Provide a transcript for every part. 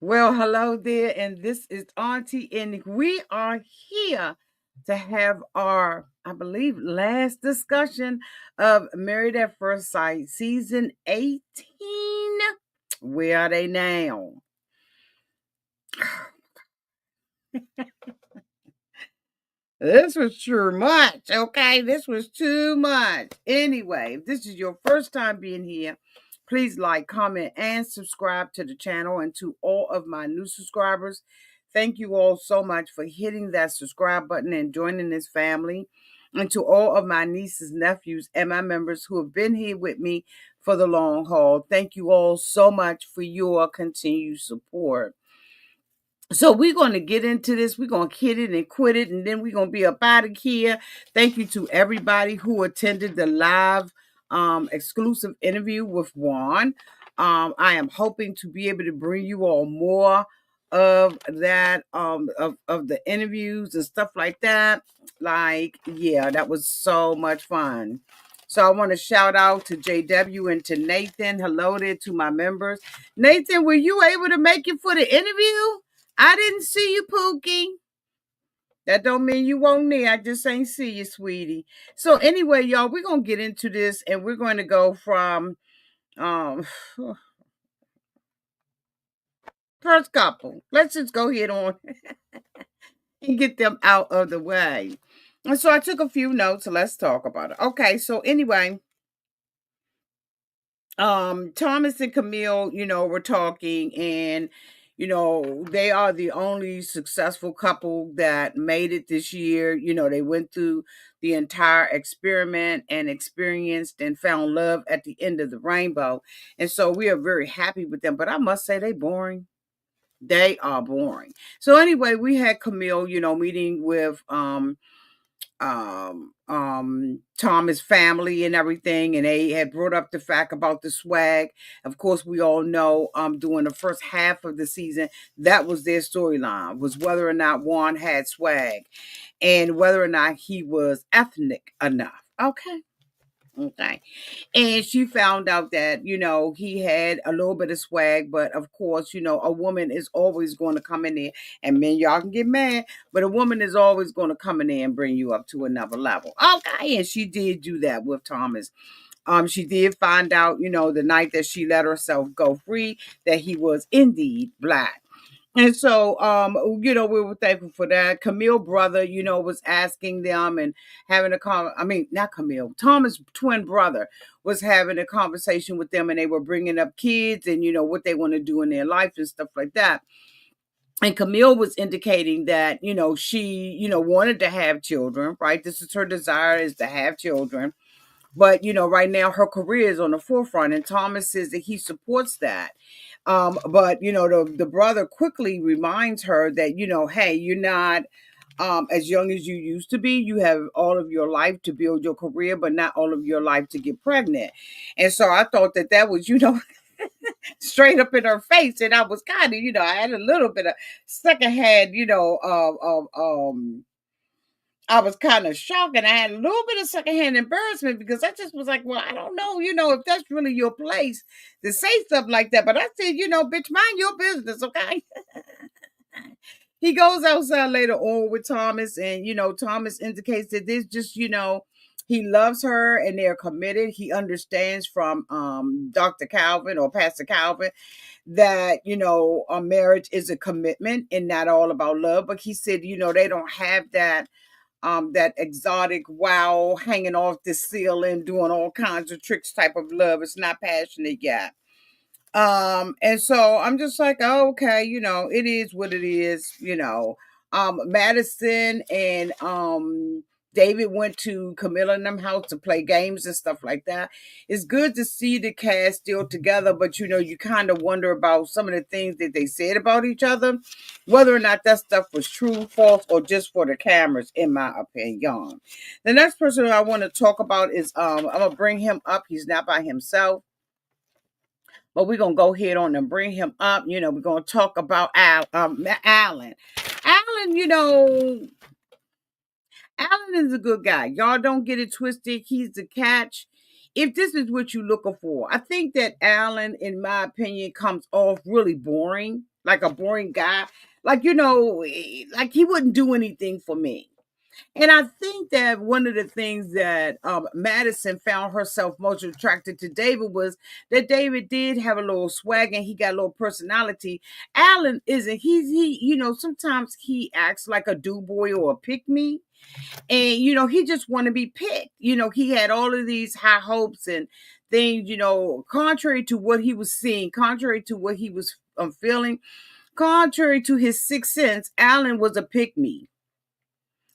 Well, hello there, and this is Auntie, and we are here to have our, I believe, last discussion of Married at First Sight, season 18. Where are they now? This was too much, okay? This was too much. Anyway, if this is your first time being here, please like, comment, and subscribe to the channel. And to all of my new subscribers, thank you all so much for hitting that subscribe button and joining this family. And to all of my nieces, nephews, and my members who have been here with me for the long haul, thank you all so much for your continued support. So we're going to get into this. We're going to hit it and quit it, and then we're going to be up out of here. Thank you to everybody who attended the live exclusive interview with Juan. I am hoping to be able to bring you all more of that, of the interviews and stuff like that. Like, yeah, that was so much fun. So I want to shout out to JW and to Nathan. Hello there to my members. Nathan, were you able to make it for the interview? I didn't see you, Pookie. That don't mean you won't need. I just ain't see you, sweetie. So anyway, y'all, we're gonna get into this, and we're going to go from um first couple. Let's just go ahead on and get them out of the way. And so I took a few notes. So let's talk about it. Okay. So anyway, Thomas and Camille, were talking, and they are the only successful couple that made it this year. They went through the entire experiment and experienced and found love at the end of the rainbow. And so we are very happy with them, but I must say they boring. They are boring. So anyway, we had Camille, meeting with Thomas family and everything, and they had brought up the fact about the swag. Of course, we all know during the first half of the season, that was their storyline, was whether or not Juan had swag and whether or not he was ethnic enough. Okay. And she found out that, he had a little bit of swag, but of course, a woman is always going to come in there, and men, y'all can get mad, but a woman is always going to come in there and bring you up to another level. Okay. And she did do that with Thomas. She did find out, the night that she let herself go free, that he was indeed black. And so, we were thankful for that. Camille brother, was asking them and having I mean, not Camille, Thomas' twin brother was having a conversation with them, and they were bringing up kids and, what they want to do in their life and stuff like that. And Camille was indicating that, she, wanted to have children, right? This is her desire, is to have children. But, right now her career is on the forefront, and Thomas says that he supports that. But the brother quickly reminds her that, hey, you're not as young as you used to be. You have all of your life to build your career, but not all of your life to get pregnant. And so I thought that was, straight up in her face. And I was kind of, I had a little bit of secondhand, I was kind of shocked, and I had a little bit of secondhand embarrassment, because I just was like, well, I don't know, if that's really your place to say something like that. But I said, bitch, mind your business, okay? He goes outside later on with Thomas, and, Thomas indicates that this just, he loves her and they're committed. He understands from Dr. Calvin or Pastor Calvin that, a marriage is a commitment and not all about love. But he said, they don't have that exotic wow hanging off the ceiling doing all kinds of tricks type of love. It's not passionate yet. And so I'm just like, oh, okay, it is what it is. Madison and David went to Camilla and them house to play games and stuff like that. It's good to see the cast still together, but you kind of wonder about some of the things that they said about each other, whether or not that stuff was true, false, or just for the cameras, in my opinion. The next person I want to talk about is I'm gonna bring him up. He's not by himself, but we're gonna go ahead on and bring him up. We're gonna talk about Alan. Alan, Alan is a good guy. Y'all don't get it twisted. He's the catch. If this is what you're looking for, I think that Alan, in my opinion, comes off really boring. like a boring guy. Like, like he wouldn't do anything for me. And I think that one of the things that Madison found herself most attracted to David was that David did have a little swag and he got a little personality. Alan isn't. Sometimes he acts like a do boy or a pick me, and he just want to be picked. He had all of these high hopes and things. Contrary to what he was seeing, contrary to what he was feeling, contrary to his sixth sense, Alan was a pick me.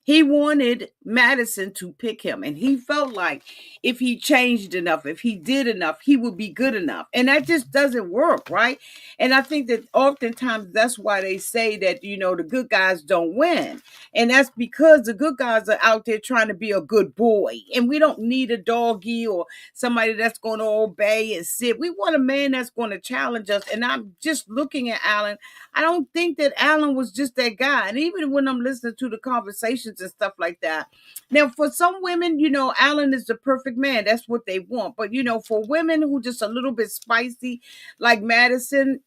He wanted Madison to pick him, and he felt like if he changed enough, if he did enough, he would be good enough. And that just doesn't work, right? And I think that oftentimes that's why they say that, the good guys don't win. And that's because the good guys are out there trying to be a good boy. And we don't need a doggy or somebody that's going to obey and sit. We want a man that's going to challenge us. And I'm just looking at Alan. I don't think that Alan was just that guy. And even when I'm listening to the conversations and stuff like that. Now, for some women, Alan is the perfect man. That's what they want. But, for women who just a little bit spicy, like Madison,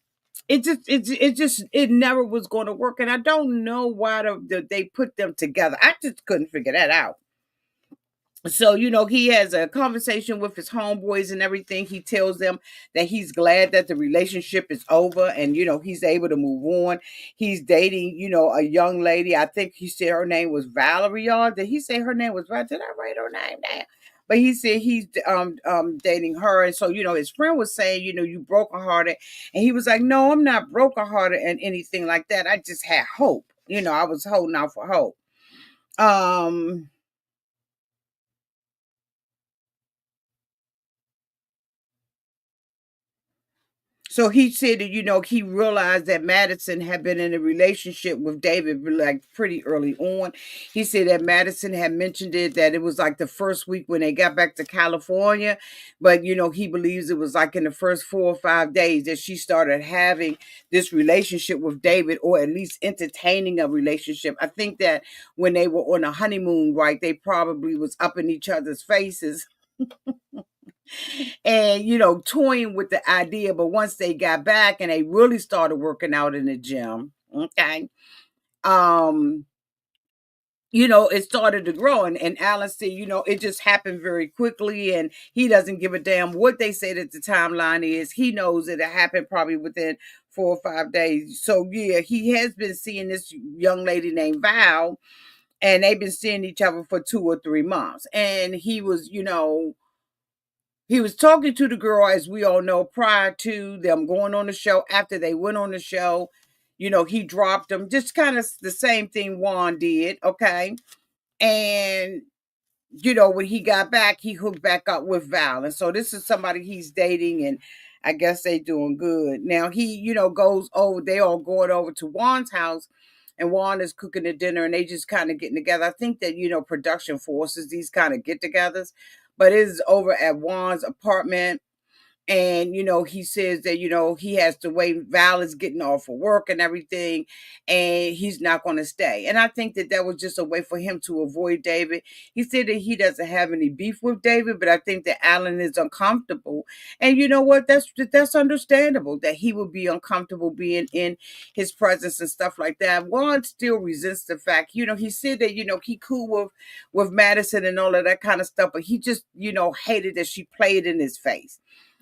it never was going to work. And I don't know why they put them together. I just couldn't figure that out. So, he has a conversation with his homeboys and everything. He tells them that he's glad that the relationship is over and, he's able to move on. He's dating, a young lady. I think he said her name was Valerie, y'all. Did he say her name was right? Did I write her name down? But he said he's dating her. And so, his friend was saying, you brokenhearted. And he was like, no, I'm not brokenhearted and anything like that. I just had hope. I was holding out for hope. Um, So he said that, he realized that Madison had been in a relationship with David like pretty early on. He said that Madison had mentioned it, that it was like the first week when they got back to California. But, he believes it was like in the first 4 or 5 days that she started having this relationship with David, or at least entertaining a relationship. I think that when they were on a honeymoon, right, they probably was up in each other's faces and toying with the idea. But once they got back and they really started working out in the gym, okay, um it started to grow. And Alan said, it just happened very quickly, and he doesn't give a damn what they say that the timeline is. He knows that it happened probably within 4 or 5 days. So yeah, he has been seeing this young lady named Val, and they've been seeing each other for 2 or 3 months. And he was talking to the girl, as we all know, prior to them going on the show. After they went on the show, he dropped them. Just kind of the same thing Juan did, okay? And, when he got back, he hooked back up with Val. And so this is somebody he's dating, and I guess they doing good. Now he, goes over, they all going over to Juan's house, and Juan is cooking the dinner, and they just kind of getting together. I think that, production forces these kind of get-togethers, but it is over at Juan's apartment. And he says that he has to wait. Val is getting off of work and everything, and he's not going to stay. And I think that that was just a way for him to avoid David. He said that he doesn't have any beef with David, but I think that Alan is uncomfortable. And you know what, that's understandable that he would be uncomfortable being in his presence and stuff like that. Juan still resents the fact, he said that he cool with Madison and all of that kind of stuff, but he just hated that she played in his face,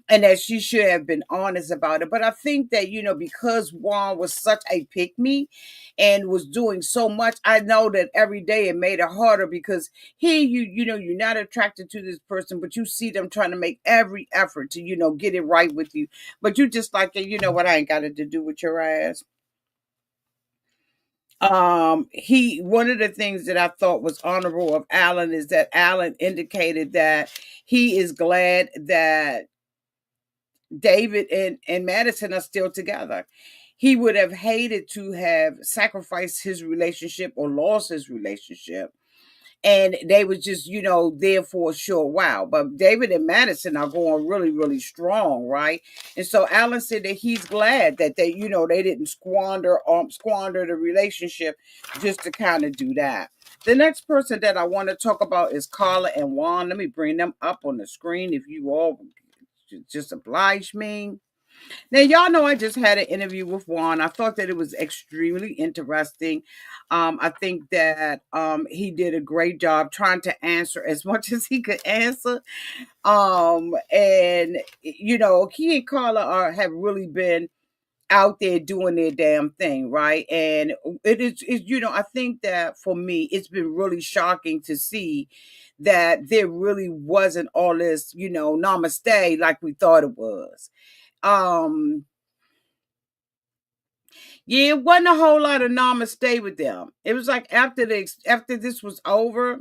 and that she should have been honest about it. But I think that, because Juan was such a pick me and was doing so much, I know that every day it made it harder, because here you're not attracted to this person, but you see them trying to make every effort to, get it right with you. But you just like, you know what, I ain't got it to do with your ass. He One of the things that I thought was honorable of Alan is that Alan indicated that he is glad that David and Madison are still together. He would have hated to have sacrificed his relationship or lost his relationship. And they was just, there for a short while. But David and Madison are going really, really strong, right? And so Alan said that he's glad that they didn't squander the relationship just to kind of do that. The next person that I want to talk about is Carla and Juan. Let me bring them up on the screen if you all just oblige me. Now, y'all know I just had an interview with Juan. I thought that it was extremely interesting. I think that he did a great job trying to answer as much as he could answer. And he and Carla have really been out there doing their damn thing, right? And I think that for me, it's been really shocking to see that there really wasn't all this, namaste like we thought it was. Um, yeah, it wasn't a whole lot of namaste with them. It was like after this was over,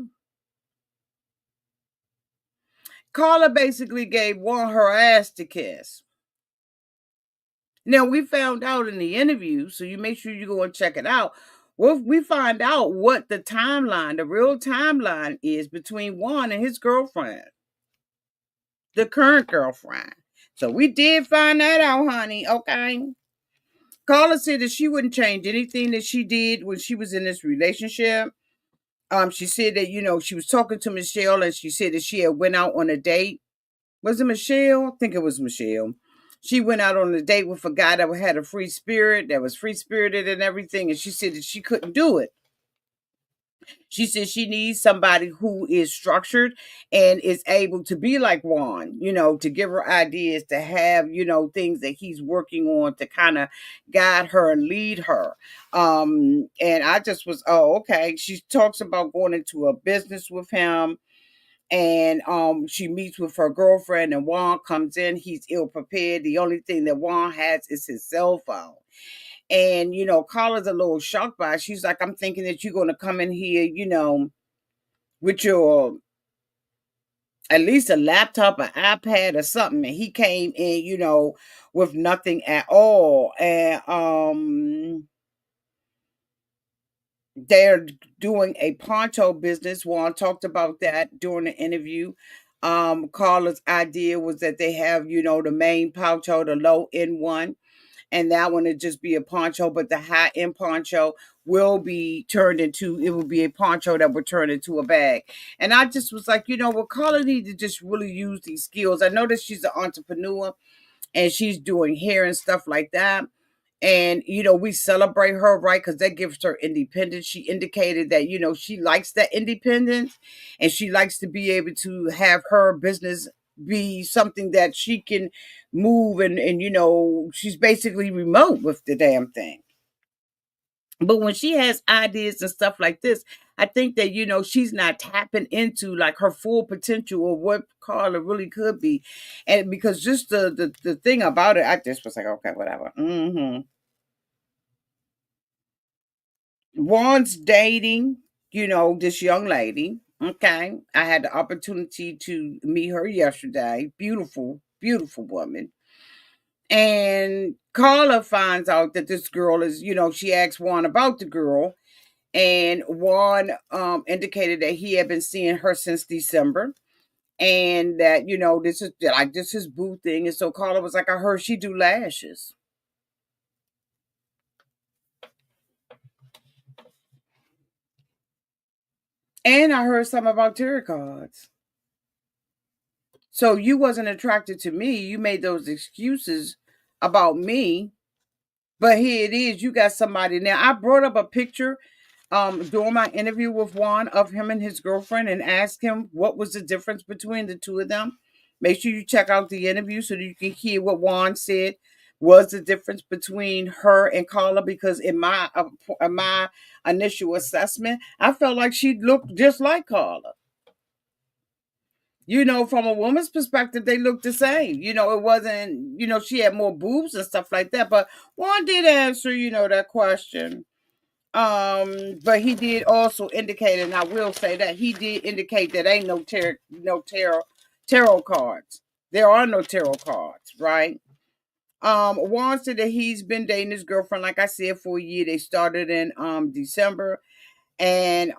Carla basically gave one her ass to kiss. Now we found out in the interview, so you make sure you go and check it out. Well, we find out what the real timeline is between Juan and his girlfriend, the current girlfriend. So we did find that out, honey. Okay. Carla said that she wouldn't change anything that she did when she was in this relationship. She said that she was talking to Michelle, and she said that she had went out on a date. Was it Michelle? I think it was Michelle. She went out on a date with a guy that had a free spirit, that was free spirited and everything, and she said that she couldn't do it. She said she needs somebody who is structured and is able to be like Juan, to give her ideas, to have, things that he's working on to kind of guide her and lead her. And I just was, oh, okay. She talks about going into a business with him, and she meets with her girlfriend, and Juan comes in. He's ill prepared. The only thing that Juan has is his cell phone. And Carla's a little shocked by it. She's like, I'm thinking that you're going to come in here, with your at least a laptop, an iPad, or something. And he came in, with nothing at all. And they're doing a poncho business. Juan talked about that during the interview. Carla's idea was that they have, the main poncho, the low end one, and that one would just be a poncho, but the high end poncho will be it will be a poncho that will turn into a bag. And I just was like, well, Carla need to just really use these skills. I know that she's an entrepreneur and she's doing hair and stuff like that. And we celebrate her, right? Because that gives her independence. She indicated that she likes that independence, and she likes to be able to have her business be something that she can move, and she's basically remote with the damn thing. But when she has ideas and stuff like this, I think that she's not tapping into like her full potential or what Carla really could be. And because just the thing about it, I just was like, okay, whatever. Juan's dating, this young lady. Okay. I had the opportunity to meet her yesterday. Beautiful, beautiful woman. And Carla finds out that this girl is, she asks Juan about the girl. And Juan indicated that he had been seeing her since December. And that, this is boo thing. And so Carla was like, I heard she do lashes. And I heard something about tarot cards. So you wasn't attracted to me. You made those excuses about me. But here it is. You got somebody. Now, I brought up a picture during my interview with Juan of him and his girlfriend and asked him what was the difference between the two of them. Make sure you check out the interview so that you can hear what Juan said was the difference between her and Carla, because in my initial assessment, I felt like she looked just like Carla. From a woman's perspective, they look the same. It wasn't, she had more boobs and stuff like that. But Juan did answer, that question. But he did also indicate, and I will say that he did indicate that ain't no tarot cards. There are no tarot cards, right? Juan said that he's been dating his girlfriend, like I said, for a year. They started in December. And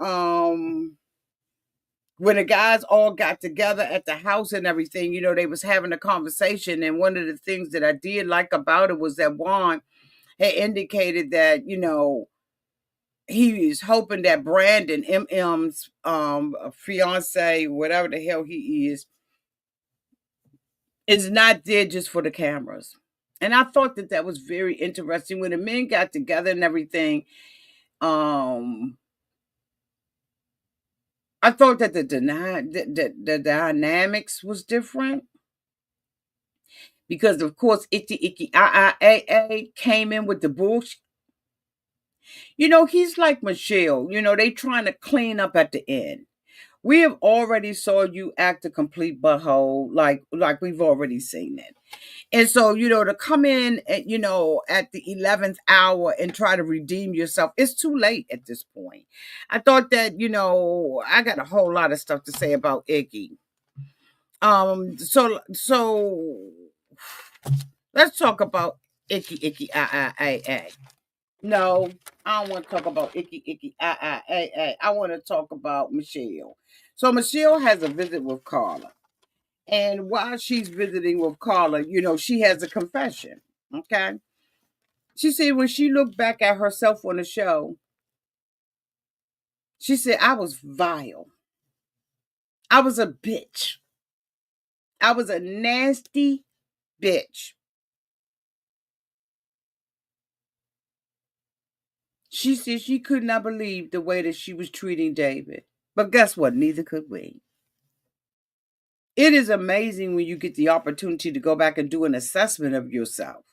when the guys all got together at the house and everything, they was having a conversation. And one of the things that I did like about it was that Juan had indicated that, he is hoping that Brandon, Emem's fiance, whatever the hell he is not there just for the cameras. And I thought that that was very interesting when the men got together and everything. Um, I thought that the dynamics was different because, of course, Icky IIAA came in with the bullshit. He's like Michelle. They trying to clean up at the end. We have already saw you act a complete butthole, like we've already seen it. And so, to come in at the 11th hour and try to redeem yourself, it's too late at this point. I thought that, I got a whole lot of stuff to say about Iggy. So let's talk about Icky. No, I don't want to talk about Icky. I want to talk about Michelle. So Michelle has a visit with Carla. And while she's visiting with Carla, she has a confession. Okay. She said when she looked back at herself on the show, she said, I was vile. I was a bitch. I was a nasty bitch. She said she could not believe the way that she was treating David. But guess what? Neither could we. It is amazing when you get the opportunity to go back and do an assessment of yourself.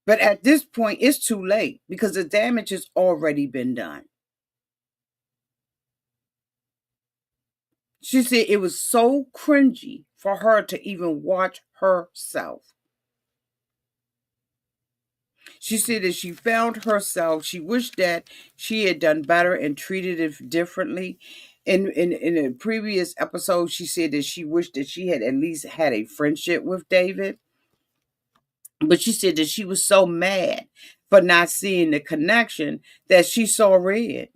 But at this point, it's too late because the damage has already been done. She said it was so cringy for her to even watch herself. She said that she found herself, she wished that she had done better and treated it differently. In a previous episode, she said that she wished that she had at least had a friendship with David. But she said that she was so mad for not seeing the connection that she saw red.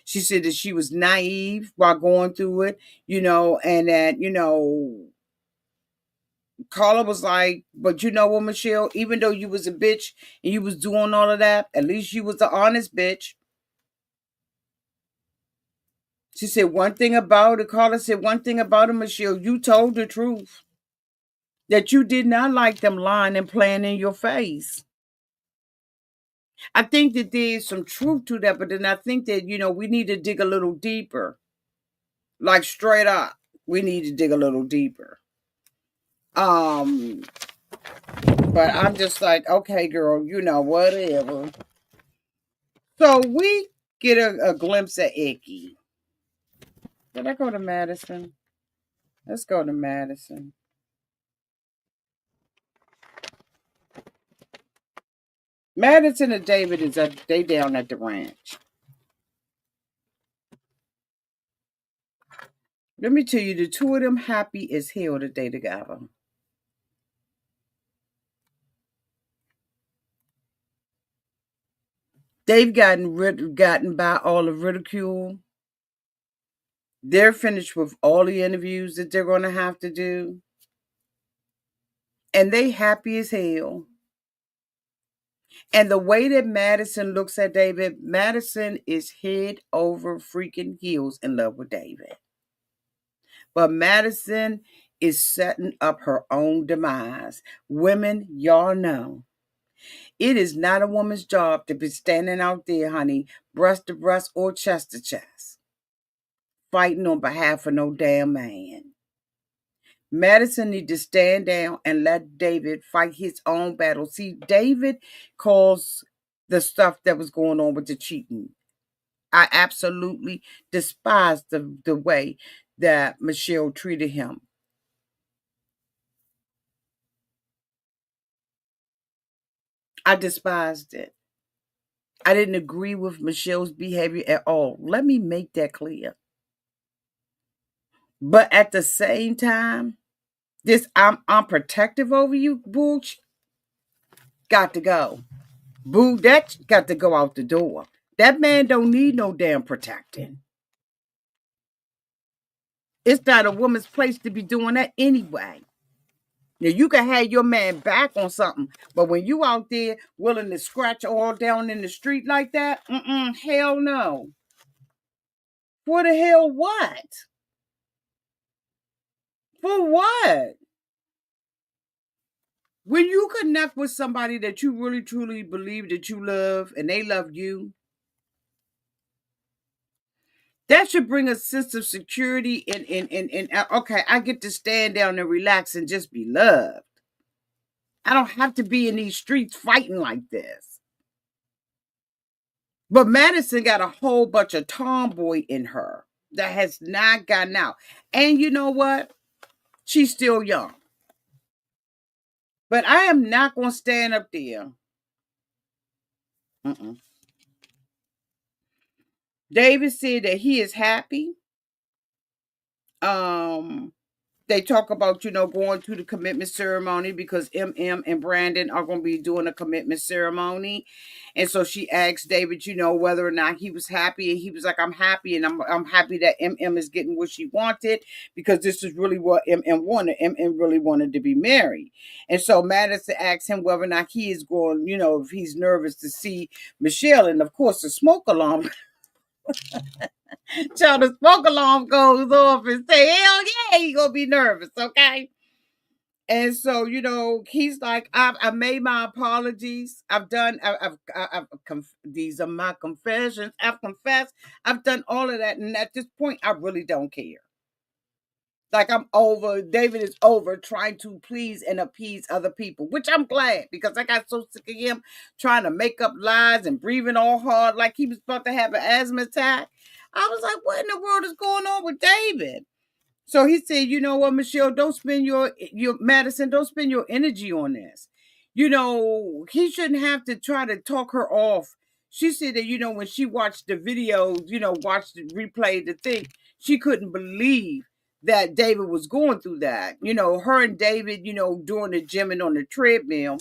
She said that she was naive while going through it, and that, Carla was like, but you know what, Michelle, even though you was a bitch and you was doing all of that, at least you was the honest bitch. She said one thing about it, Carla said one thing about it, Michelle, you told the truth. That you did not like them lying and playing in your face. I think that there's some truth to that, but then I think that, we need to dig a little deeper. Like straight up. We need to dig a little deeper. Um, but I'm just like, okay, girl, whatever. So we get a glimpse at Icky. Did I go to Madison? Let's go to Madison. Madison and David they down at the ranch. Let me tell you, the two of them happy as hell today together. They've gotten by all the ridicule. They're finished with all the interviews that they're going to have to do. And they happy as hell. And the way that Madison looks at David, Madison is head over freaking heels in love with David. But Madison is setting up her own demise. Women, y'all know. It is not a woman's job to be standing out there, honey, breast to breast or chest to chest, fighting on behalf of no damn man. Madison need to stand down and let David fight his own battle. See, David caused the stuff that was going on with the cheating. I absolutely despise the way that Michelle treated him. I despised it. I didn't agree with Michelle's behavior at all. Let me make that clear. But at the same time, this I'm protective over you, Booch, got to go. Boo, that got to go out the door. That man don't need no damn protecting. It's not a woman's place to be doing that anyway. Now you can have your man back on something, but when you out there willing to scratch all down in the street like that, hell no. For the hell what? For what? When you connect with somebody that you really truly believe that you love and they love you, that should bring a sense of security and okay, I get to stand down and relax and just be loved. I don't have to be in these streets fighting like this. But Madison got a whole bunch of tomboy in her that has not gotten out. And you know what? She's still young. But I am not going to stand up there. Mm-mm. David said that he is happy. Um, they talk about, going to the commitment ceremony because MM and Brandon are going to be doing a commitment ceremony. And so she asked David, whether or not he was happy. And he was like, I'm happy. And I'm happy that MM is getting what she wanted because this is really what MM wanted. MM really wanted to be married. And so Madison asked him whether or not he is going, if he's nervous to see Michelle. And of course, the smoke alarm. Child, the smoke alarm goes off and say, hell yeah, he gonna be nervous, okay? And so, he's like, I made my apologies. These are my confessions. I've confessed. I've done all of that. And at this point, I really don't care. Like I'm over, David is over trying to please and appease other people, which I'm glad because I got so sick of him trying to make up lies and breathing all hard like he was about to have an asthma attack. I was like, what in the world is going on with David? So he said, you know what, Michelle, don't spend your Madison, don't spend your energy on this. He shouldn't have to try to talk her off. She said that, when she watched the video, watched the replay the thing, she couldn't believe that David was going through that. Her and David, doing the gym and on the treadmill,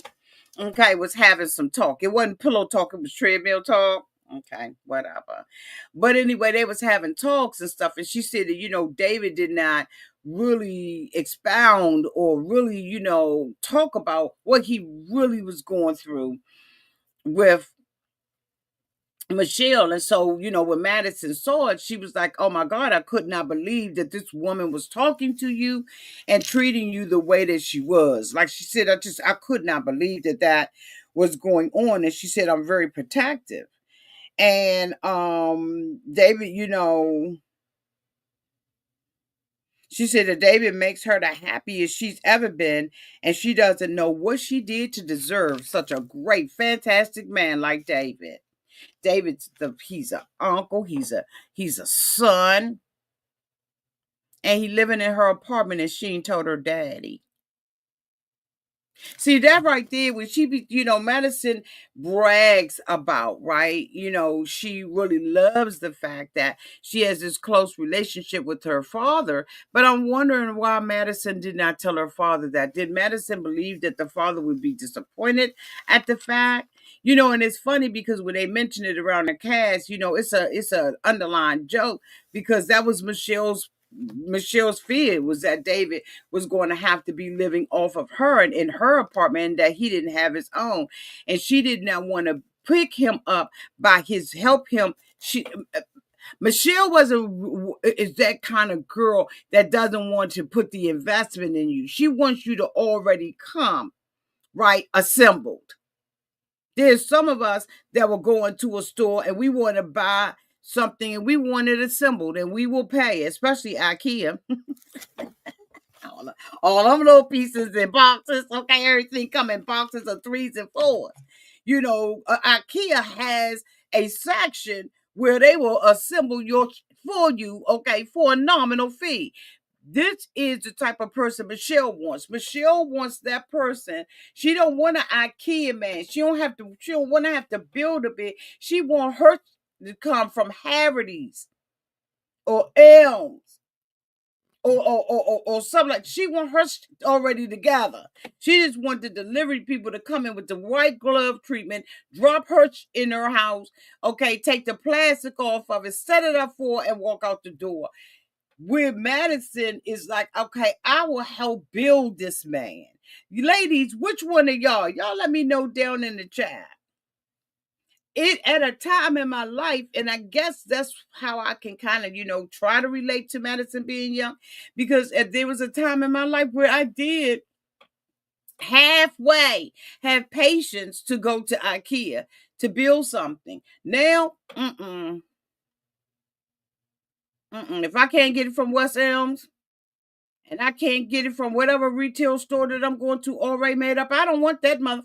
okay, was having some talk. It wasn't pillow talk, it was treadmill talk. Okay, whatever. But anyway, they was having talks and stuff, and she said that, David did not really expound or really, talk about what he really was going through with Michelle. And so, when Madison saw it, she was like, oh my God, I could not believe that this woman was talking to you and treating you the way that she was. Like she said, I could not believe that was going on. And she said, I'm very protective. And David, she said that David makes her the happiest she's ever been, and she doesn't know what she did to deserve such a great, fantastic man like David. He's an uncle, he's a son, and he living in her apartment, and she ain't told her daddy. See that right there, when she be, Madison brags about, right? She really loves the fact that she has this close relationship with her father. But I'm wondering why Madison did not tell her father that. Did Madison believe that the father would be disappointed at the fact? And it's funny because when they mention it around the cast, it's a underlying joke because that was Michelle's fear was that David was going to have to be living off of her and in her apartment and that he didn't have his own. And she did not want to pick him up by his help him. Michelle is that kind of girl that doesn't want to put the investment in you. She wants you to already come, right, assembled. There's some of us that will go into a store and we want to buy something and we want it assembled and we will pay, especially IKEA. All them little pieces and boxes, okay, everything come in boxes of 3s and 4s. IKEA has a section where they will assemble for you, okay, for a nominal fee. This is the type of person Michelle wants. Michelle wants that person. She don't want an IKEA man. She don't want to have to build a bit. She want her to come from Harrody's or Elms or something like. She want her already together. She just want the delivery people to come in with the white glove treatment, drop her in her house, okay, take the plastic off of it, set it up for her, and walk out the door. Where Madison is like, okay, I will help build this man. Ladies, which one of y'all? Y'all let me know down in the chat. It at a time in my life, and I guess that's how I can kind of, try to relate to Madison being young, because there was a time in my life where I did halfway, have patience to go to IKEA to build something. Now, if I can't get it from West Elms and I can't get it from whatever retail store that I'm going to already made up, I don't want that mother.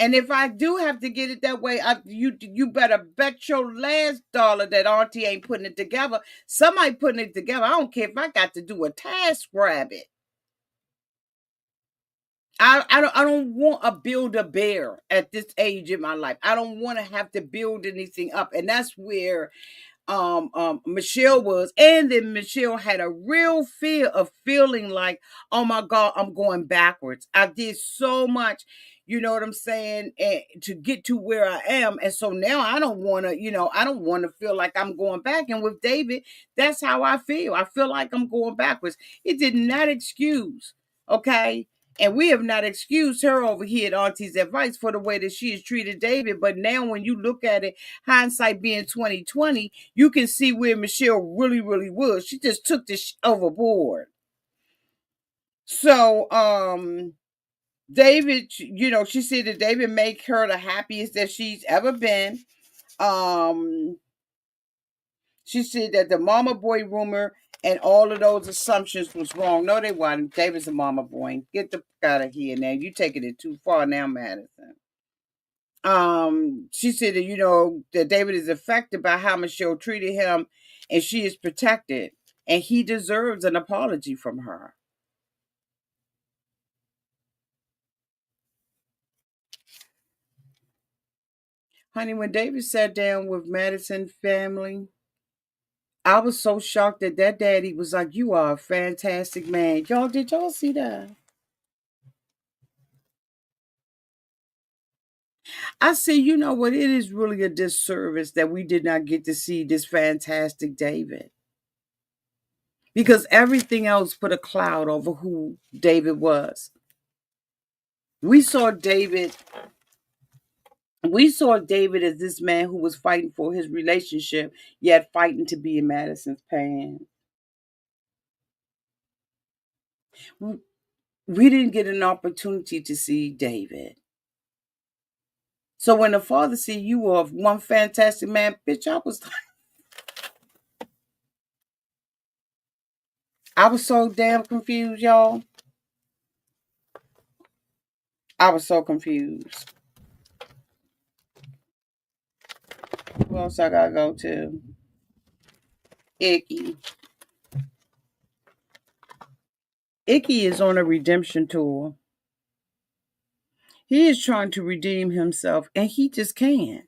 And if I do have to get it that way, you better bet your last dollar that Auntie ain't putting it together. Somebody putting it together. I don't care if I got to do a task rabbit. I don't want a build a bear at this age in my life. I don't want to have to build anything up. And that's where Michelle was. And then Michelle had a real fear of feeling like, oh my God, I'm going backwards. I did so much, you know what I'm saying, and to get to where I am. And so now I don't want to, I don't want to feel like I'm going back. And with David, that's how I feel. I feel like I'm going backwards. It did not excuse, okay? And we have not excused her over here at Auntie's Advice for the way that she has treated David. But now when you look at it, hindsight being 2020, you can see where Michelle really, really was. She just took this overboard. So, David, she said that David make her the happiest that she's ever been. Um, she said that the mama boy rumor and all of those assumptions was wrong. No, they wasn't. David's a mama boy. Get the fuck out of here now. You taking it too far now, Madison. She said that that David is affected by how Michelle treated him, and she is protected, and he deserves an apology from her. Honey, when David sat down with Madison family, I was so shocked that daddy was like, "You are a fantastic man." Y'all, did y'all see that? I say, you know what? It is really a disservice that we did not get to see this fantastic David, because everything else put a cloud over who David was. We saw David. We saw David as this man who was fighting for his relationship, yet fighting to be in Madison's pants. We didn't get an opportunity to see David. So when the father said you were one fantastic man, bitch, I was so damn confused, y'all. I was so confused. Who else I gotta go to? Icky. Icky is on a redemption tour. He is trying to redeem himself, and he just can't.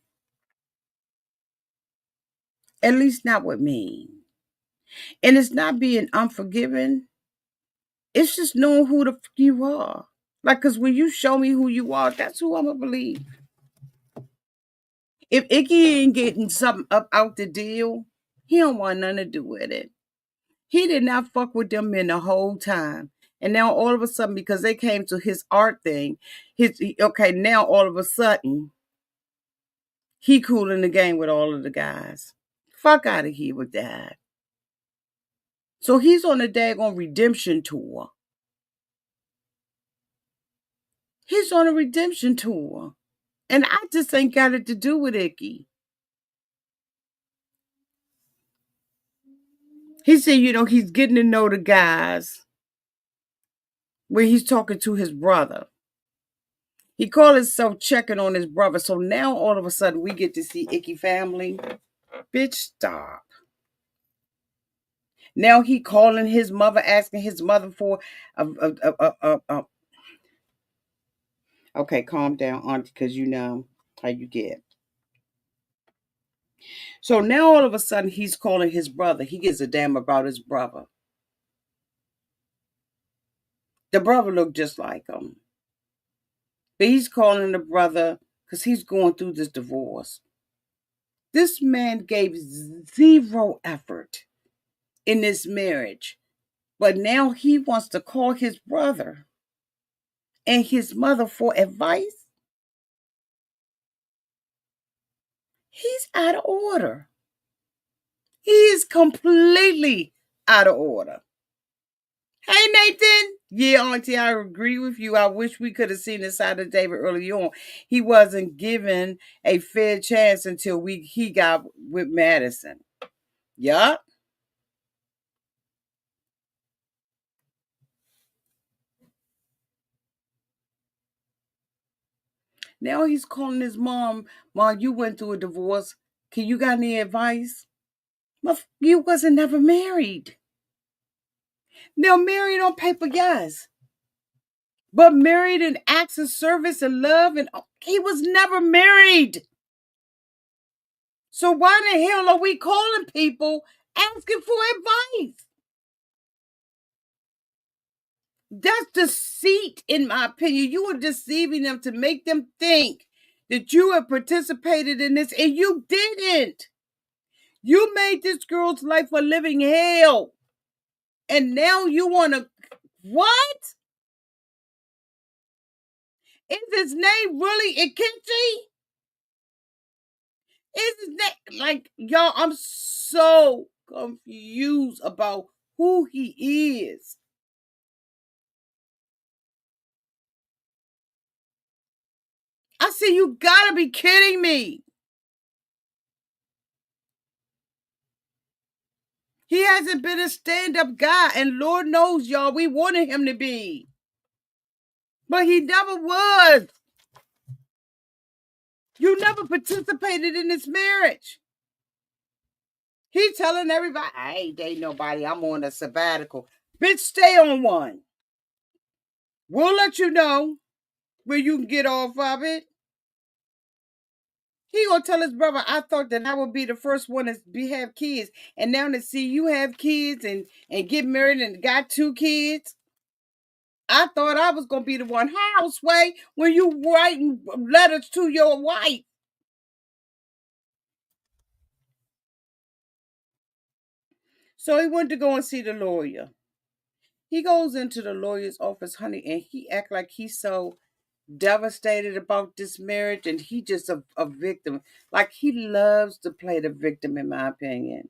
At least not with me. And it's not being unforgiving. It's just knowing who the fuck you are. Like, cause when you show me who you are, that's who I'm gonna believe. If Icky ain't getting something up out the deal, he don't want nothing to do with it. He did not fuck with them men the whole time. And now all of a sudden, because they came to his art thing, okay, now all of a sudden, he cool in the game with all of the guys. Fuck out of here with that. So he's on a daggone redemption tour. He's on a redemption tour. And I just ain't got it to do with Icky. He said, he's getting to know the guys where he's talking to his brother. He called himself checking on his brother. So now all of a sudden we get to see Icky family. Bitch, stop. Now he calling his mother, asking his mother for okay, calm down, auntie, because you know how you get. So now all of a sudden he's calling his brother. He gives a damn about his brother. The brother looked just like him. But he's calling the brother because he's going through this divorce. This man gave zero effort in this marriage. But now he wants to call his brother and his mother for advice. He's out of order. He is completely out of order. Hey, Nathan. Yeah, Auntie, I agree with you. I wish we could have seen the side of David early on. He wasn't given a fair chance until he got with Madison. Yup. Now he's calling his mom. Mom, you went through a divorce. Can you got any advice? You wasn't never married. Now married on paper, yes. But married in acts of service and love, and he was never married. So why the hell are we calling people asking for advice? That's deceit, in my opinion. You are deceiving them to make them think that you have participated in this, and you didn't. You made this girl's life a living hell. And now you want to. What? Is his name really Ikenchi? Is his name. Like, y'all, I'm so confused about who he is. I said, you gotta be kidding me. He hasn't been a stand up guy, and Lord knows, y'all, we wanted him to be. But he never was. You never participated in this marriage. He telling everybody, I ain't dating nobody. I'm on a sabbatical. Bitch, stay on one. We'll let you know when you can get off of it. He gonna tell his brother, I thought that I would be the first one to have kids. And now to see you have kids and get married and got two kids. I thought I was gonna be the one. Houseway when you writing letters to your wife. So he went to go and see the lawyer. He goes into the lawyer's office, honey, and he act like he's so devastated about this marriage, and he just a victim. Like he loves to play the victim, in my opinion.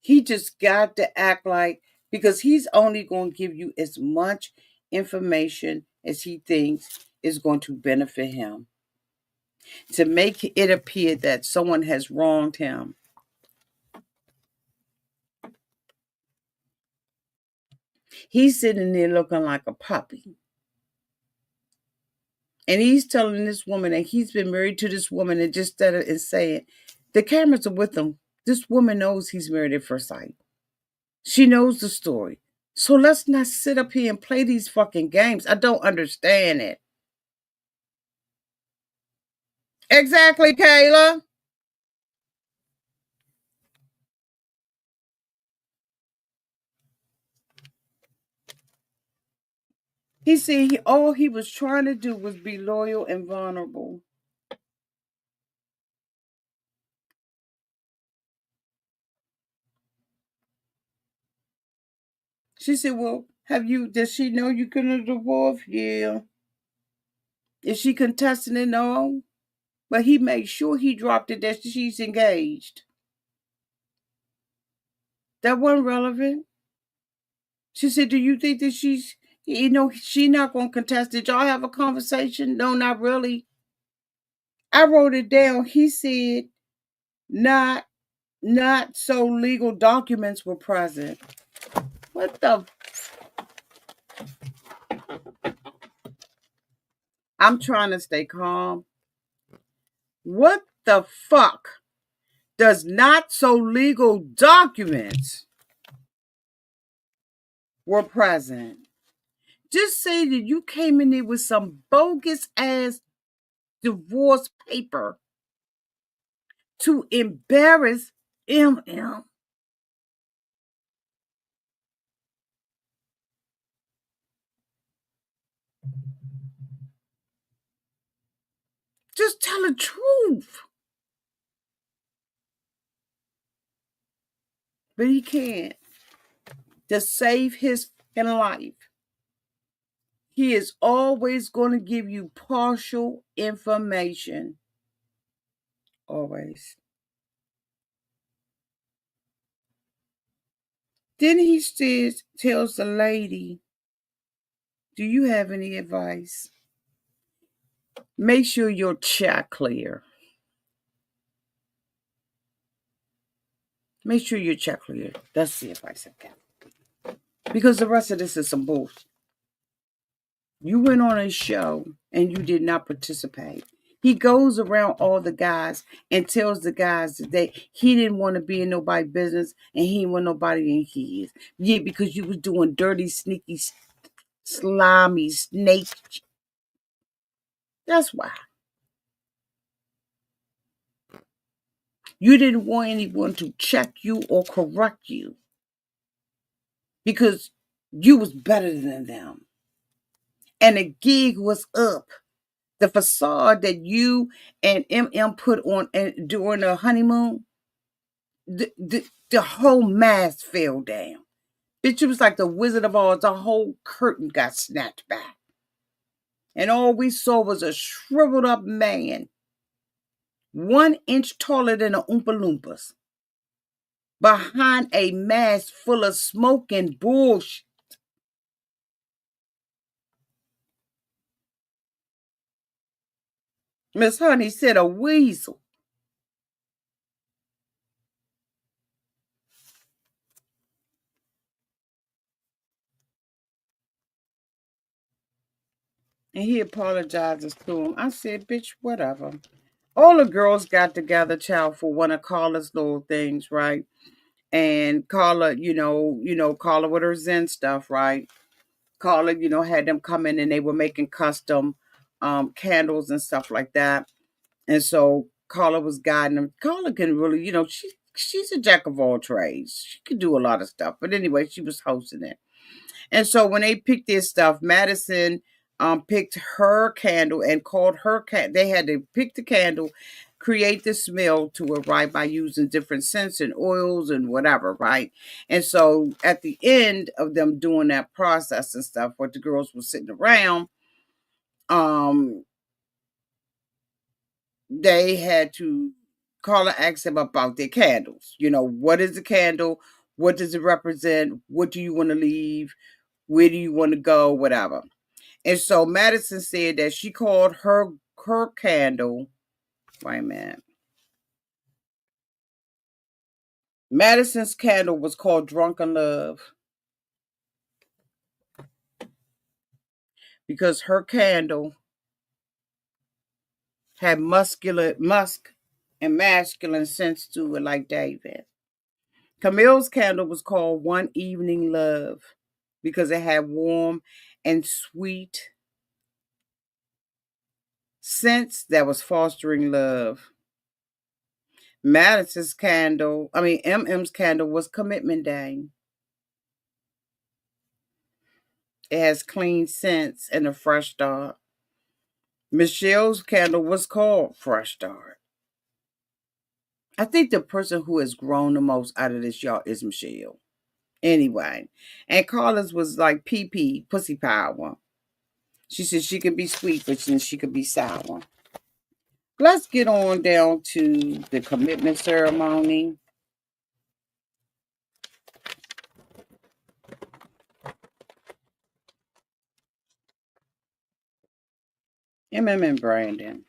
He just got to act like, because he's only going to give you as much information as he thinks is going to benefit him to make it appear that someone has wronged him. He's sitting there looking like a puppy. And he's telling this woman that he's been married to this woman, and just that is saying, the cameras are with him. This woman knows he's married at first sight. She knows the story. So let's not sit up here and play these fucking games. I don't understand it. Exactly, Kayla. He said all he was trying to do was be loyal and vulnerable. She said, well, does she know you couldn't divorce? Yeah. Is she contesting it? No. But he made sure he dropped it that she's engaged. That wasn't relevant. She said, do you think that she's not going to contest? Did y'all have a conversation? No, not really. I wrote it down. He said, not, not so legal documents were present. What the? I'm trying to stay calm. What the fuck does not so legal documents were present? Just say that you came in there with some bogus ass divorce paper to embarrass MM. Just tell the truth. But he can't. To save his life, he is always going to give you partial information. Always. Then he says, tells the lady, do you have any advice? Make sure your check clear. Make sure your check clear. That's the advice I got. Because the rest of this is some bullshit. You went on a show and you did not participate. He goes around all the guys and tells the guys that he didn't want to be in nobody's business and he didn't want nobody in his. Yeah, because you was doing dirty, sneaky, slimy, snake. That's why. You didn't want anyone to check you or correct you because you was better than them. And the gig was up. The facade that you and MM put on during the honeymoon, the whole mask fell down. Bitch, it was like the Wizard of Oz. The whole curtain got snatched back. And all we saw was a shriveled up man, 1 inch taller than the Oompa Loompas, behind a mask full of smoke and bullshit. Miss Honey said a weasel. And he apologizes to him. I said, bitch, whatever. All the girls got together, child, for one of Carla's little things, right? And Carla, Carla with her Zen stuff, right? Carla, had them come in and they were making custom candles and stuff like that. And so Carla was guiding them. Carla can really, she's a jack of all trades. She could do a lot of stuff. But anyway, she was hosting it. And so when they picked their stuff, Madison picked her candle and called her they had to pick the candle, create the smell to it, right, by using different scents and oils and whatever, right? And so at the end of them doing that process and stuff, what the girls were sitting around, um, they had to call and ask them about their candles. What is the candle? What does it represent? What do you want to leave? Where do you want to go? Whatever. And so Madison said that she called her candle. Wait a minute. Madison's candle was called Drunken Love because her candle had musk and masculine sense to it, like David. Camille's candle was called One Evening Love because it had warm and sweet scents that was fostering love. MM's candle was Commitment Day. It has clean scents and a fresh start. Michelle's candle was called Fresh Start. I think the person who has grown the most out of this, y'all, is Michelle. Anyway, and Carla's was like PP, pussy power. She said she could be sweet, but then she could be sour. Let's get on down to the commitment ceremony. Emem and Brandon.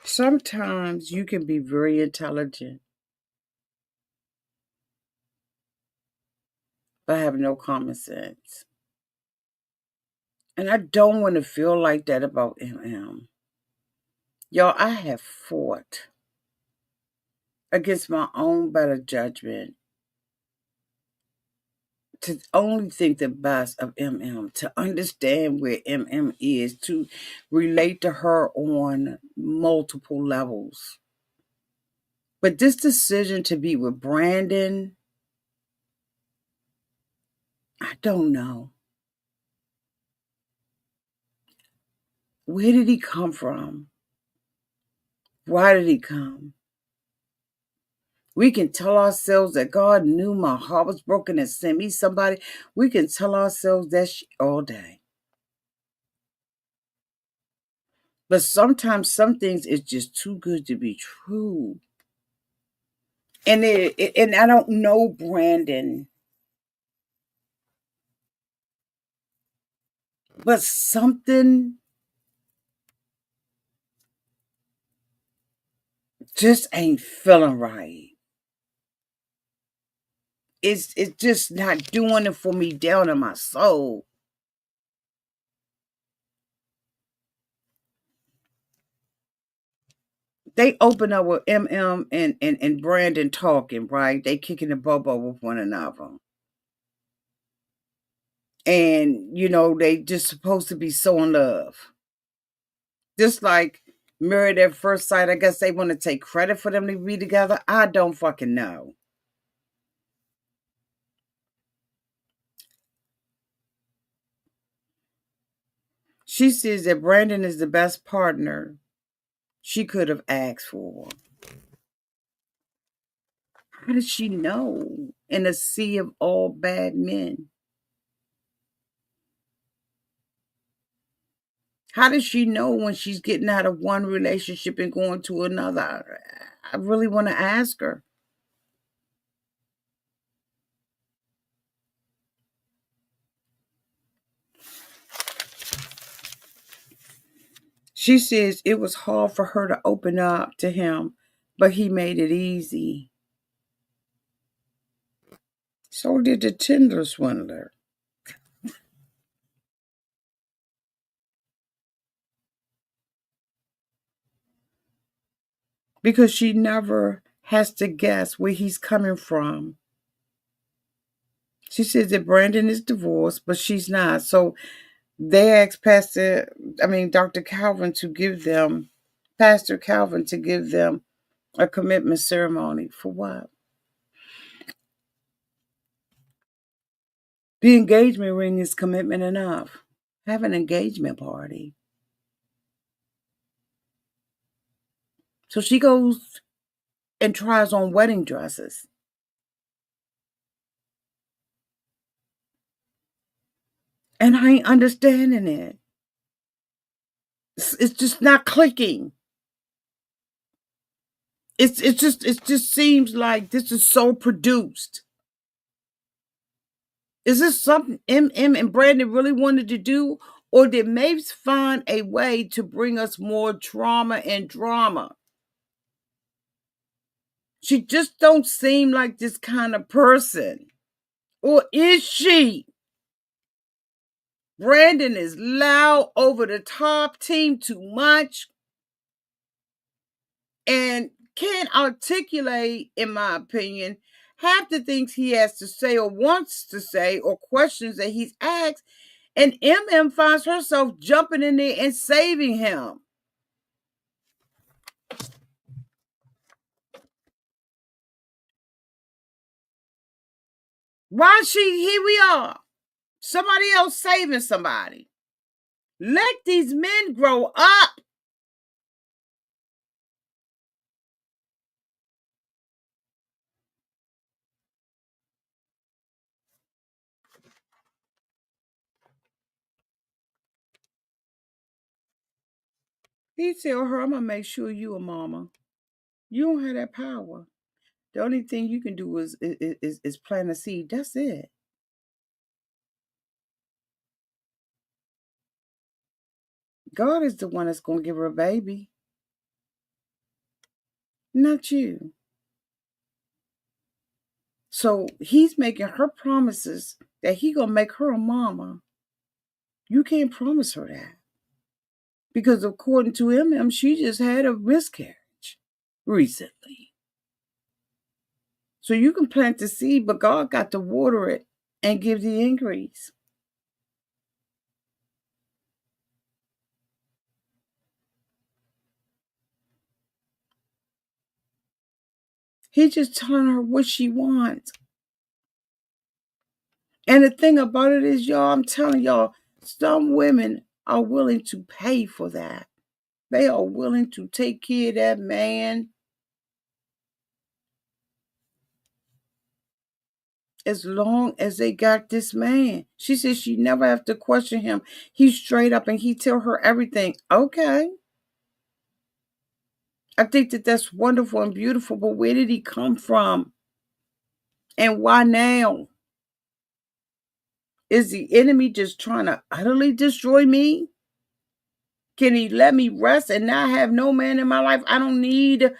Sometimes you can be very intelligent, but have no common sense. And I don't want to feel like that about MM. Y'all, I have fought against my own better judgment to only think the best of MM, to understand where MM is, to relate to her on multiple levels. But this decision to be with Brandon, I don't know. Where did he come from? Why did he come? We can tell ourselves that God knew my heart was broken and sent me somebody. We can tell ourselves that all day. But sometimes some things is just too good to be true. And I don't know Brandon, but something just ain't feeling right. It's just not doing it for me down in my soul. They open up with MM and Brandon talking, right? They kicking the bubble with one another. And they just supposed to be so in love. Just like Married at First Sight. I guess they want to take credit for them to be together. I don't fucking know. She says that Brandon is the best partner she could have asked for. How does she know in a sea of all bad men? How does she know when she's getting out of one relationship and going to another? I really want to ask her. She says it was hard for her to open up to him, but he made it easy. So did the Tinder swindler. Because she never has to guess where he's coming from. She says that Brandon is divorced, but she's not. So they asked Dr. Calvin to give them, Pastor Calvin to give them a commitment ceremony. For what? The engagement ring is commitment enough. Have an engagement party. So she goes and tries on wedding dresses. And I ain't understanding it. It's just not clicking. It just seems like this is so produced. Is this something M and Brandon really wanted to do? Or did Mapes find a way to bring us more trauma and drama? She just don't seem like this kind of person. Or is she? Brandon is loud, over the top, team too much, and can't articulate, in my opinion, half the things he has to say or wants to say or questions that he's asked. And MM finds herself jumping in there and saving him. Why here we are. Somebody else saving somebody. Let these men grow up. He tell her, I'm gonna make sure you a mama. You don't have that power. The only thing you can do is plant a seed. That's it. God is the one that's gonna give her a baby, not you. So he's making her promises that he gonna make her a mama. You can't promise her that. Because according to MM, she just had a miscarriage recently. So you can plant the seed, but God got to water it and give the increase. He's just telling her what she wants. And the thing about it is, y'all, I'm telling y'all, some women are willing to pay for that. They are willing to take care of that man as long as they got this man. She said she never have to question him. He's straight up and he tell her everything. Okay. I think that that's wonderful and beautiful, but where did he come from? And why now? Is the enemy just trying to utterly destroy me? Can he let me rest and not have no man in my life? I don't need.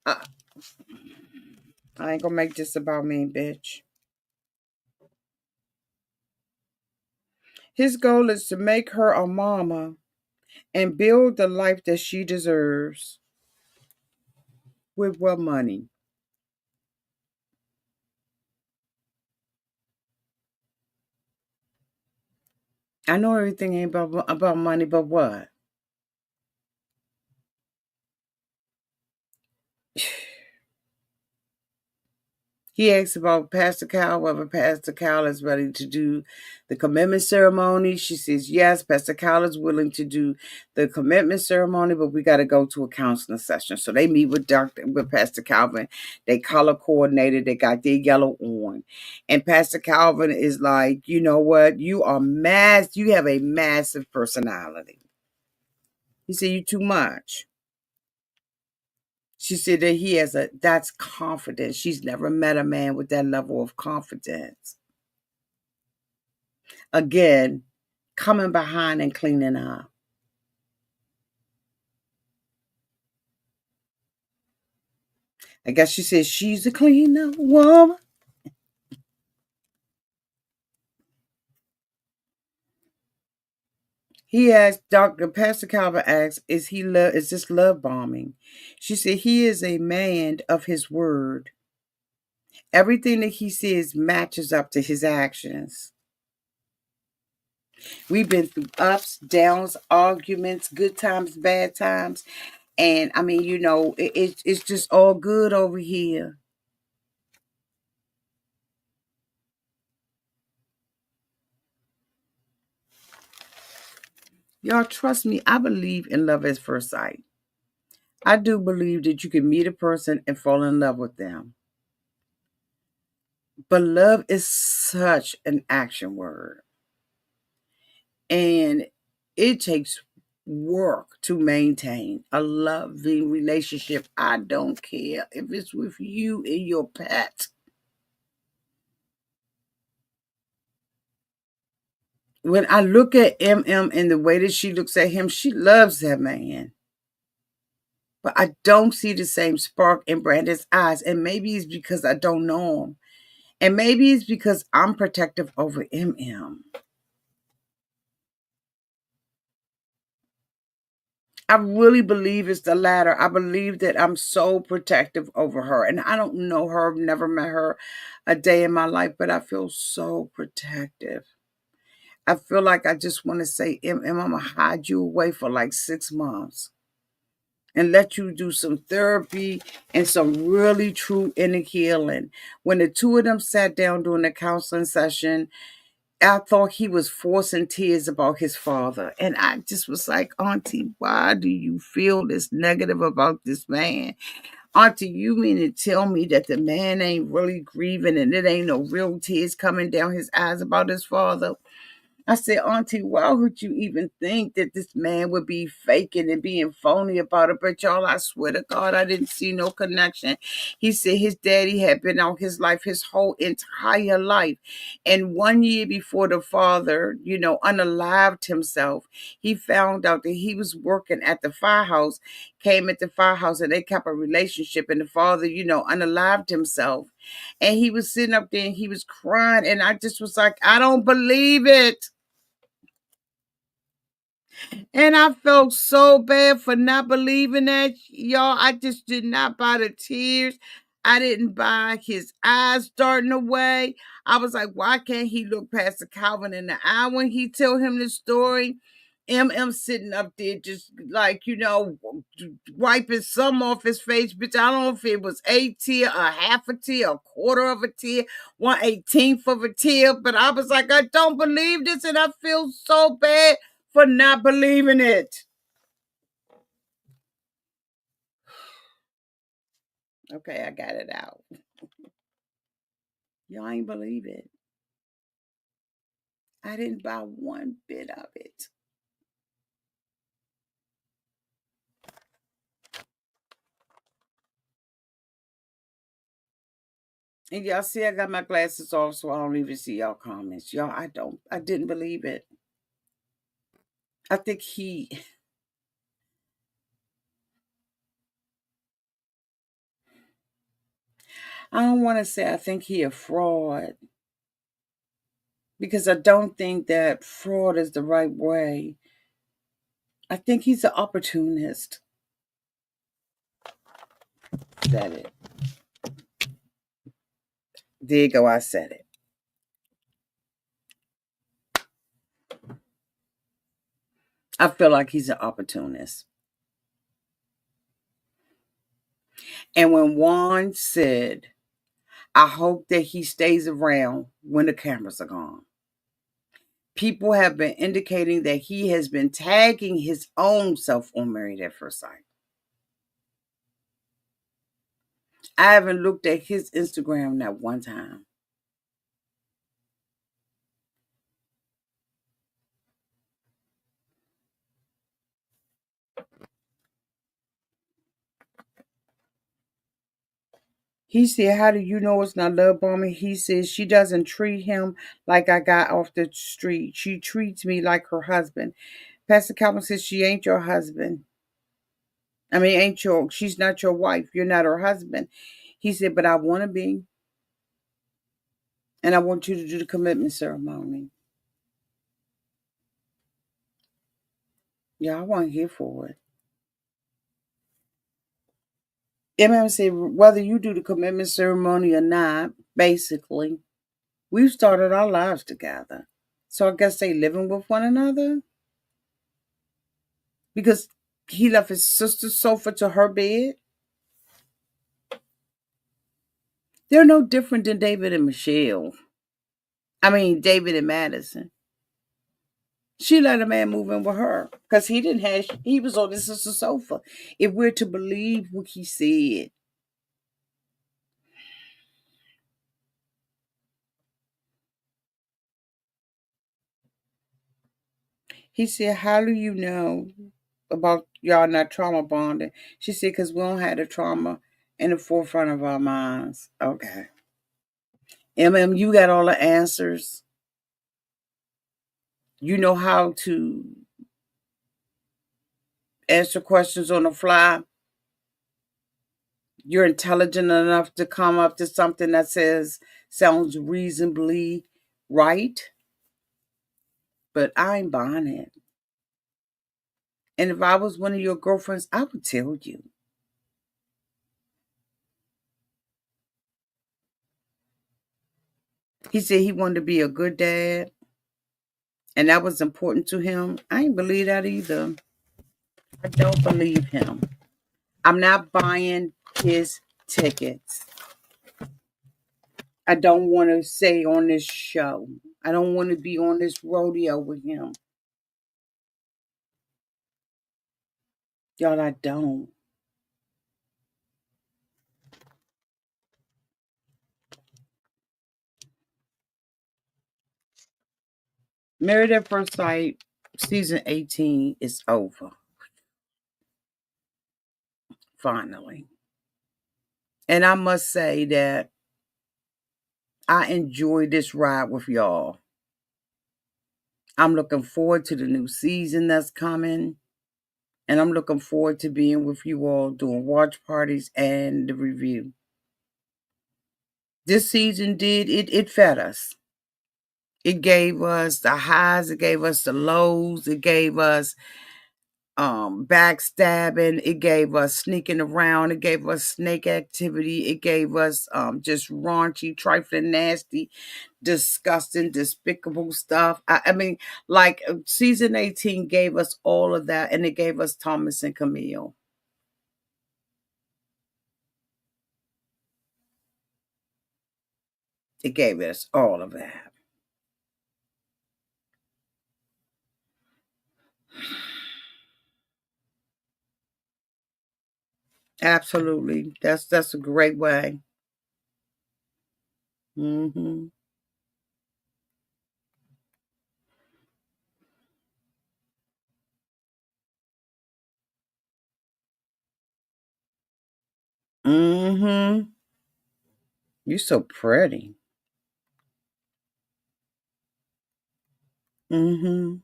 Uh, I ain't gonna make this about me, bitch. His goal is to make her a mama and build the life that she deserves. With what money? I know everything ain't about money, but what? He asks about Pastor Cal, whether Pastor Cal is ready to do the commitment ceremony. She says, yes, Pastor Cal is willing to do the commitment ceremony, but we got to go to a counseling session. So they meet with Pastor Calvin. They color coordinated. They got their yellow on. And Pastor Calvin is like, you know what? You are you have a massive personality. He said, you too much. She said that that's confidence. She's never met a man with that level of confidence. Again, coming behind and cleaning up. I guess she said she's a clean up woman. He asked, Dr. Pastor Calvin asked, is this love bombing? She said he is a man of his word. Everything that he says matches up to his actions. We've been through ups, downs, arguments, good times, bad times. And I mean, it's just all good over here. Y'all trust me, I believe in love at first sight. I do believe that you can meet a person and fall in love with them. But love is such an action word. And it takes work to maintain a loving relationship. I don't care if it's with you and your pet. When I look at Emem and the way that she looks at him, she loves that man. But I don't see the same spark in Brandon's eyes. And maybe it's because I don't know him. And maybe it's because I'm protective over Emem. I really believe it's the latter. I believe that I'm so protective over her. And I don't know her, I've never met her a day in my life, but I feel so protective. I feel like I just want to say, I'm going to hide you away for like 6 months and let you do some therapy and some really true inner healing. When the two of them sat down during the counseling session, I thought he was forcing tears about his father. And I just was like, Auntie, why do you feel this negative about this man? Auntie, you mean to tell me that the man ain't really grieving and it ain't no real tears coming down his eyes about his father? I said, Auntie, why would you even think that this man would be faking and being phony about it? But y'all, I swear to God, I didn't see no connection. He said his daddy had been out his life, his whole entire life. And 1 year before the father, unalived himself, he found out that he was working at the firehouse, came at the firehouse, and they kept a relationship. And the father, unalived himself. And he was sitting up there and he was crying. And I just was like, I don't believe it. And I felt so bad for not believing that, y'all. I just did not buy the tears. I didn't buy his eyes starting away. I was like, why can't he look Pastor Calvin in the eye when he tell him the story? MM sitting up there just like, wiping some off his face. Bitch, I don't know if it was a tear, a half a tear, a quarter of a tear, 1/18th of a tear. But I was like, I don't believe this and I feel so bad for not believing it. Okay, I got it out. Y'all ain't believe it. I didn't buy one bit of it. And y'all see, I got my glasses off, so I don't even see y'all comments. Y'all, I didn't believe it. I think I don't want to say I think he a fraud because I don't think that fraud is the right way. I think he's an opportunist. Said it. There you go, I said it. I feel like he's an opportunist. And when Juan said, I hope that he stays around when the cameras are gone, people have been indicating that he has been tagging his own self on Married at First Sight. I haven't looked at his Instagram that one time. He said, how do you know it's not love bombing? He says, she doesn't treat him like I got off the street. She treats me like her husband. Pastor Calvin says, she ain't your husband. I mean, she's not your wife. You're not her husband. He said, but I want to be. And I want you to do the commitment ceremony. Yeah, I wasn't here for it. Emem said, whether you do the commitment ceremony or not, basically, we've started our lives together. So I guess they living with one another because he left his sister's sofa to her bed. They're no different than David and Michelle. I mean, David and Madison. She let a man move in with her because he was on his sister's sofa. If we're to believe what he said, he said, how do you know about y'all not trauma bonding? She said, because we don't have the trauma in the forefront of our minds. Okay. You got all the answers. You know how to answer questions on the fly. You're intelligent enough to come up to something that sounds reasonably right, but I ain't buying it. And if I was one of your girlfriends, I would tell you. He said he wanted to be a good dad, and that was important to him. I ain't believe that either. I don't believe him. I'm not buying his tickets. I don't want to say on this show. I don't want to be on this rodeo with him. Y'all, I don't. Married at First Sight, season 18 is over. Finally. And I must say that I enjoy this ride with y'all. I'm looking forward to the new season that's coming. And I'm looking forward to being with you all doing watch parties and the review. This season it fed us. It gave us the highs, it gave us the lows, it gave us backstabbing, it gave us sneaking around, it gave us snake activity, it gave us just raunchy, trifling, nasty, disgusting, despicable stuff. I mean, like season 18 gave us all of that, and it gave us Thomas and Camille. It gave us all of that. Absolutely. That's a great way. Mhm. Mhm. You're so pretty. Mhm.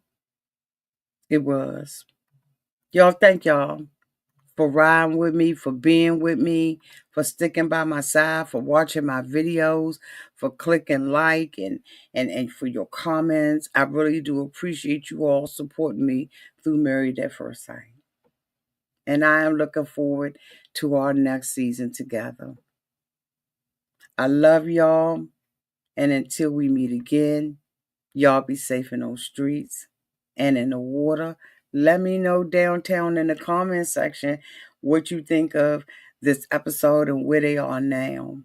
It was. Y'all, thank y'all for riding with me, for being with me, for sticking by my side, for watching my videos, for clicking like and for your comments. I really do appreciate you all supporting me through Married at First Sight. And I am looking forward to our next season together. I love y'all. And until we meet again, y'all be safe in those streets and in the water. Let me know downtown in the comment section what you think of this episode and where they are now.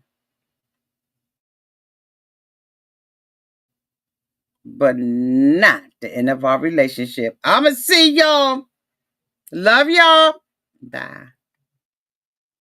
But not the end of our relationship. I'ma see y'all. Love y'all. Bye.